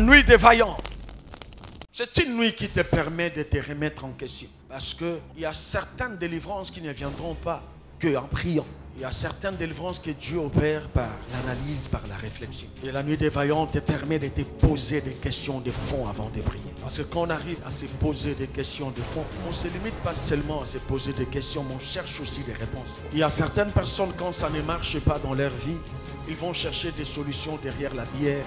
nuit des vaillants. C'est une nuit qui te permet de te remettre en question. Parce qu'il y a certaines délivrances qui ne viendront pas qu'en priant. Il y a certaines délivrances que Dieu opère par l'analyse, par la réflexion. Et la nuit des vaillants te permet de te poser des questions de fond avant de prier. Parce que quand on arrive à se poser des questions de fond, on ne se limite pas seulement à se poser des questions, mais on cherche aussi des réponses. Il y a certaines personnes, quand ça ne marche pas dans leur vie, ils vont chercher des solutions derrière la bière,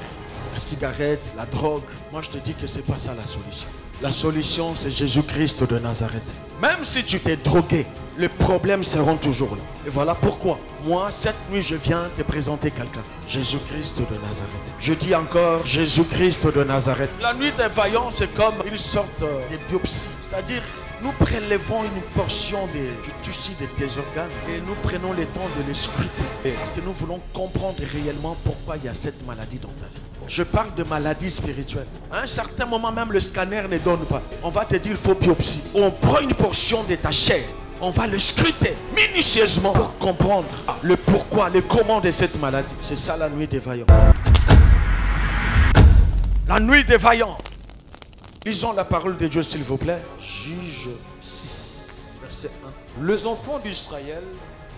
la cigarette, la drogue. Moi, je te dis que ce n'est pas ça la solution. La solution, c'est Jésus-Christ de Nazareth. Même si tu t'es drogué, les problèmes seront toujours là. Et voilà pourquoi, moi, cette nuit, je viens te présenter quelqu'un. Jésus-Christ de Nazareth. Je dis encore, Jésus-Christ de Nazareth. La nuit des vaillants, c'est comme une sorte de biopsie. C'est-à-dire, nous prélevons une portion du tissu de tes organes et nous prenons le temps de les scruter. Parce que nous voulons comprendre réellement pourquoi il y a cette maladie dans ta vie. Je parle de maladie spirituelle. À un certain moment, même le scanner ne donne pas. On va te dire il faut biopsie. On prend une portion de ta chair. On va le scruter minutieusement pour comprendre le pourquoi, le comment de cette maladie. C'est ça la nuit des vaillants. La nuit des vaillants. Lisons la parole de Dieu, s'il vous plaît. Juge 6, verset 1. Les enfants d'Israël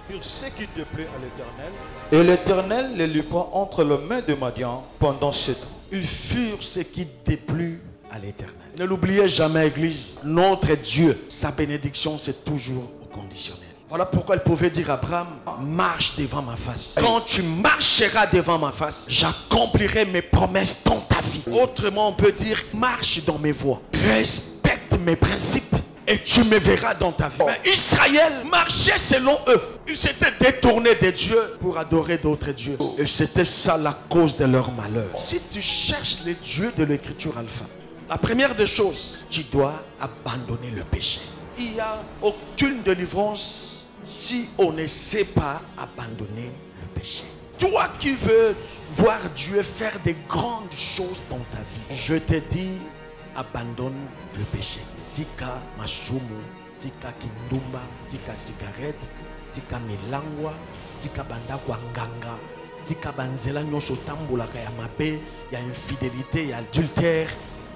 furent ce qui déplaît à l'Éternel, et l'Éternel les livra entre les mains de Madian pendant 7 ans. Ils furent ce qui déplut à l'Éternel. Ne l'oubliez jamais, Église. Notre Dieu, sa bénédiction, c'est toujours au conditionnel. Voilà pourquoi elle pouvait dire à Abraham, marche devant ma face. Quand tu marcheras devant ma face, j'accomplirai mes promesses dans ta vie. Autrement, on peut dire, marche dans mes voies. Respecte mes principes et tu me verras dans ta vie. Mais Israël marchait selon eux. Ils s'étaient détournés de Dieu pour adorer d'autres dieux. Et c'était ça la cause de leur malheur. Si tu cherches les dieux de l'écriture alpha, la première des choses, tu dois abandonner le péché. Il n'y a aucune délivrance si on ne sait pas abandonner le péché. Toi qui veux voir Dieu faire des grandes choses dans ta vie, je te dis, abandonne le péché. Tika masumu, tika kindumba, tika cigarette, tika milangwa, tika banda kwa nganga, tika banzela nyonso tambolaka ya mabe, ya infidélité, ya adultère.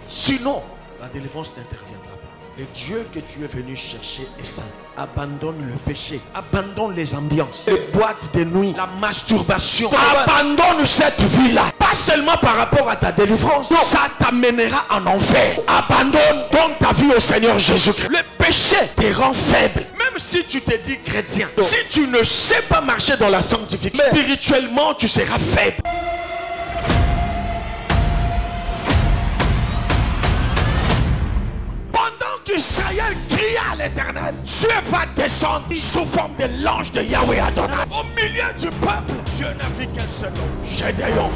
Sinon, la délivrance n'interviendra pas. Le Dieu que tu es venu chercher est saint. Abandonne le péché. Abandonne les ambiances. Les boîtes de nuit. La masturbation. Abandonne cette vie-là. Pas seulement par rapport à ta délivrance. Non. Ça t'amènera en enfer. Abandonne donc ta vie au Seigneur Jésus-Christ. Le péché te rend faible. Même si tu te dis chrétien. Non. Si tu ne sais pas marcher dans la sanctification, spirituellement tu seras faible. Israël cria à l'Éternel. Dieu va descendre sous forme de l'ange de Yahweh Adonai. Au milieu du peuple, Dieu n'a vu qu'un seul homme, Gédéon.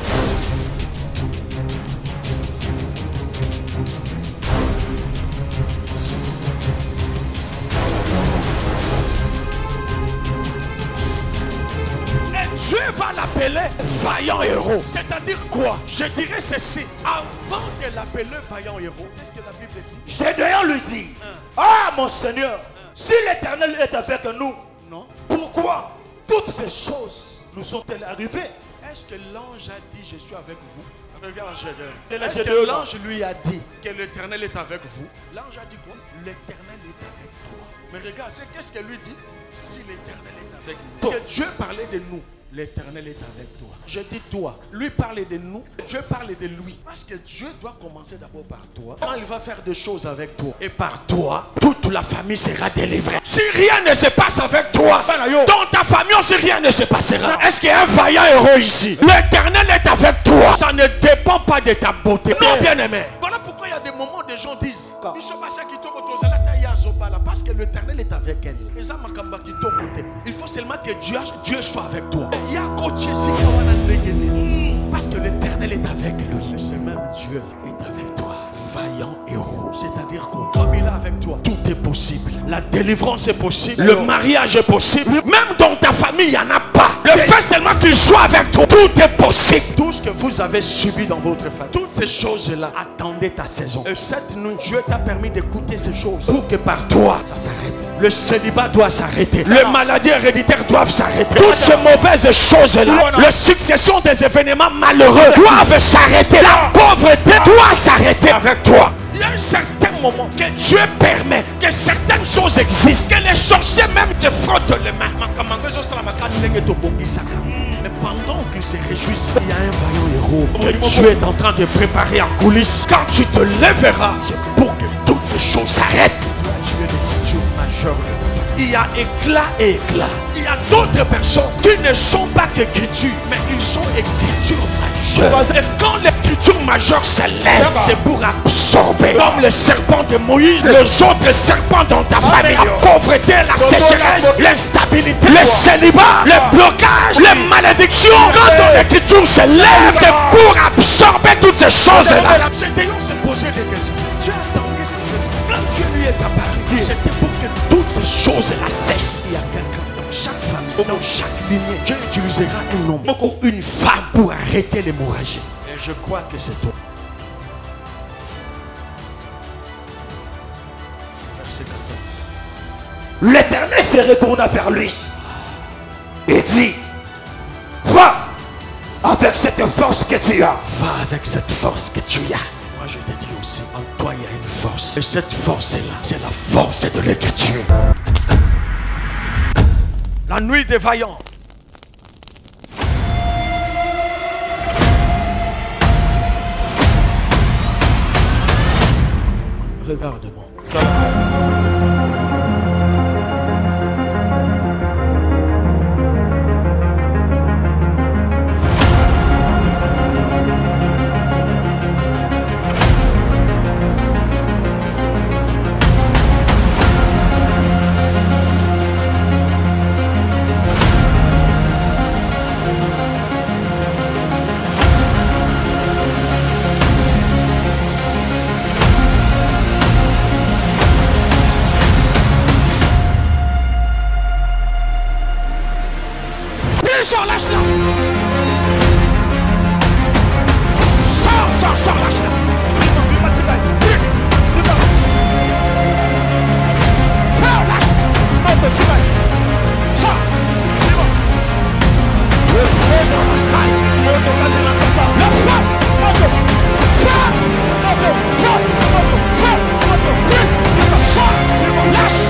Dieu va l'appeler vaillant héros. C'est-à-dire quoi? Je dirais ceci. Avant de l'appeler vaillant héros, qu'est-ce que la Bible dit? Gédéon lui dit, ah mon Seigneur, si l'Éternel est avec nous, non, pourquoi toutes ces choses nous sont-elles arrivées? Est-ce que l'ange a dit je suis avec vous? Regarde Gédéon. Est-ce que l'ange lui a dit que l'Éternel est avec vous? L'ange a dit quoi? L'Éternel est avec toi. Mais regarde, qu'est-ce qu'elle lui dit? Si l'Éternel est avec nous. Parce que Dieu parlait de nous. L'Éternel est avec toi. Je dis toi. Lui parlait de nous. Dieu parlait de lui. Parce que Dieu doit commencer d'abord par toi. Quand il va faire des choses avec toi. Et par toi, toute la famille sera délivrée. Si rien ne se passe avec toi, dans ta famille aussi rien ne se passera. Est-ce qu'il y a un vaillant héros ici? L'Éternel est avec toi. Ça ne dépend pas de ta beauté. Non, bien aimé. Voilà pourquoi il y a des moments où des gens disent parce que l'Éternel est avec elle. Il faut seulement que Dieu soit avec toi. Parce que l'Éternel est avec lui. Ce même Dieu est avec toi. Vaillant héros. C'est-à-dire quoi? Comme il est avec toi, tout est possible. La délivrance est possible. Le mariage est possible. Même dans ta famille, il n'y en a pas. Le fait seulement qu'il soit avec toi, tout est possible. Tout ce que vous avez subi dans votre famille. Toutes ces choses-là attendaient ta saison. Et cette nuit, Dieu t'a permis d'écouter ces choses pour que par toi, ça s'arrête. Le célibat doit s'arrêter. Les maladies héréditaires doivent s'arrêter. Toutes ces mauvaises choses-là, la succession des événements malheureux doivent s'arrêter. La pauvreté doit s'arrêter avec toi. Il y a un certain moment que Dieu permet que certaines choses existent, que les sorciers même te frottent les mains. Mais pendant qu'ils se réjouissent, il y a un vaillant héros que Dieu est en train de préparer en coulisses. Quand tu te lèveras, c'est pour que toutes ces choses s'arrêtent. Tu es l'écriture majeure de ta famille. Il y a éclat et éclat. Il y a d'autres personnes qui ne sont pas qu'écriture, mais ils sont écriture majeure. Et quand l'écriture majeure s'élève, c'est pour absorber, comme le serpent de Moïse, les autres serpents dans ta famille. La pauvreté, la sécheresse, l'instabilité, le célibat, le blocage, les malédictions. Quand ton écriture s'élève, c'est pour absorber toutes ces choses-là. Gédéon s'est posé des questions. Dieu attendait sa saison. Quand Dieu lui est apparu, c'était pour que toutes ces choses-là cessent. Il y a quelqu'un dans chaque famille, dans chaque lignée. Dieu utilisera un homme ou une femme pour arrêter l'hémorragie. Et je crois que c'est toi. Verset 14. L'Éternel se retourna vers lui et dit: va avec cette force que tu as. Va avec cette force que tu as. Moi je te dis aussi, en toi il y a une force. Et cette force-là, c'est la force de l'écriture. La nuit des vaillants. Regarde-moi. Lâche-la. Sors, lâche-la. Fais, lâche-la. Sors. Le feu dans la salle. Le feu. Sors. Lâche.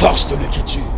Force de l'écriture.